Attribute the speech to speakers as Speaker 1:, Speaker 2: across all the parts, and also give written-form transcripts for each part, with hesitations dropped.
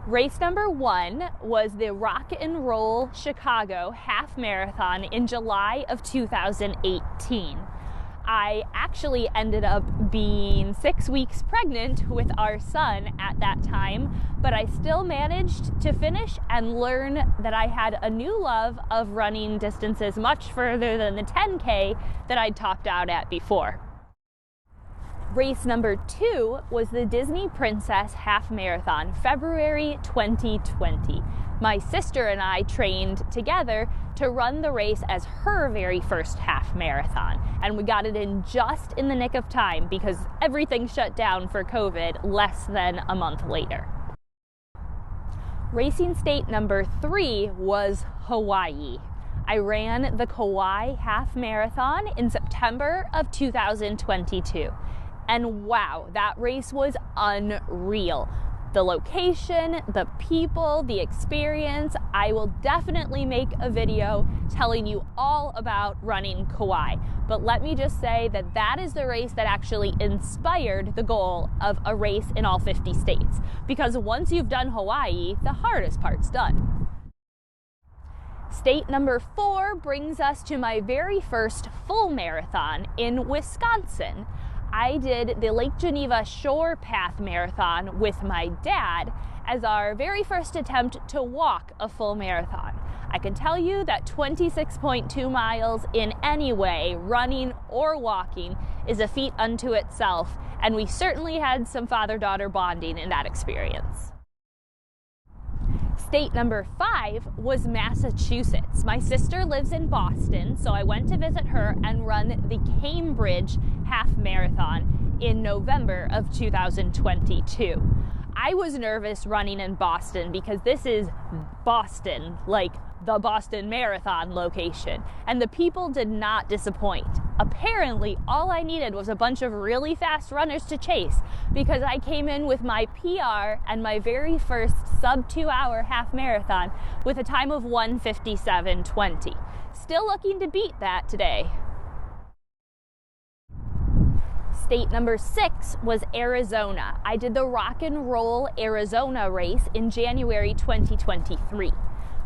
Speaker 1: Race number 1 was the Rock and Roll Chicago Half Marathon in July of 2018. I actually ended up being 6 weeks pregnant with our son at that time, but I still managed to finish and learn that I had a new love of running distances much further than the 10K that I'd topped out at before. Race number 2 was the Disney Princess Half Marathon, February 2020. My sister and I trained together to run the race as her very first half marathon, and we got it in just in the nick of time because everything shut down for COVID less than a month later. Racing state number 3 was Hawaii. I ran the Kauai Half Marathon in September of 2022. And wow, that race was unreal. The location, the people, the experience. I will definitely make a video telling you all about running Kauai. But let me just say that that is the race that actually inspired the goal of a race in all 50 states. Because once you've done Hawaii, the hardest part's done. State number 4 brings us to my very first full marathon in Wisconsin. I did the Lake Geneva Shore Path Marathon with my dad as our very first attempt to walk a full marathon. I can tell you that 26.2 miles in any way, running or walking, is a feat unto itself, and we certainly had some father-daughter bonding in that experience. State number 5 was Massachusetts. My sister lives in Boston, so I went to visit her and run the Cambridge Half Marathon in November of 2022. I was nervous running in Boston because this is Boston, like the Boston Marathon location, and the people did not disappoint. Apparently, all I needed was a bunch of really fast runners to chase because I came in with my PR and my very first sub 2 hour half marathon with a time of 1:57:20. Still looking to beat that today. State number 6 was Arizona. I did the Rock and Roll Arizona race in January 2023.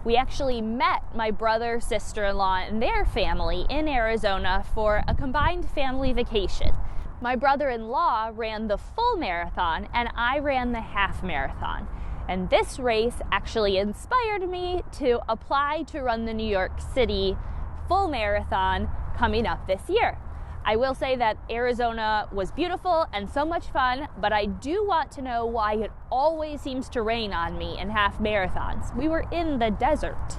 Speaker 1: We actually met my brother, sister-in-law, and their family in Arizona for a combined family vacation. My brother-in-law ran the full marathon, and I ran the half marathon. And this race actually inspired me to apply to run the New York City full marathon coming up this year. I will say that Arizona was beautiful and so much fun, but I do want to know why it always seems to rain on me in half marathons. We were in the desert.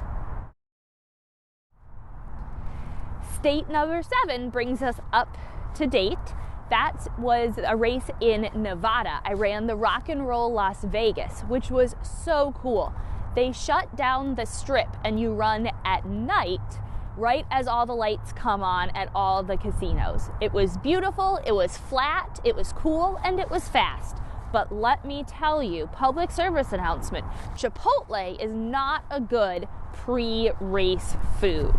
Speaker 1: State number 7 brings us up to date. That was a race in Nevada. I ran the Rock and Roll Las Vegas, which was so cool. They shut down the strip and you run at night right as all the lights come on at all the casinos. It was beautiful, it was flat, it was cool, and it was fast. But let me tell you, public service announcement, Chipotle is not a good pre-race food.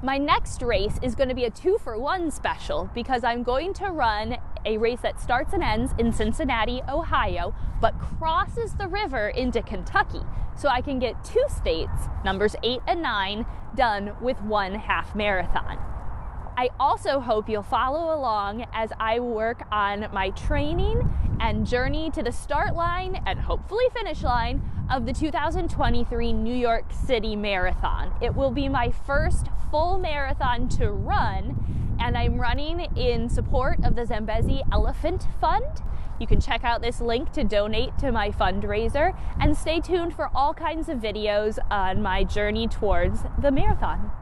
Speaker 1: My next race is going to be a 2-for-1 special because I'm going to run a race that starts and ends in Cincinnati, Ohio, but crosses the river into Kentucky. So I can get 2 states, numbers 8 and 9, done with 1 half marathon. I also hope you'll follow along as I work on my training and journey to the start line and hopefully finish line of the 2023 New York City Marathon. It will be my first full marathon to run, and I'm running in support of the Zambezi Elephant Fund. You can check out this link to donate to my fundraiser, and stay tuned for all kinds of videos on my journey towards the marathon.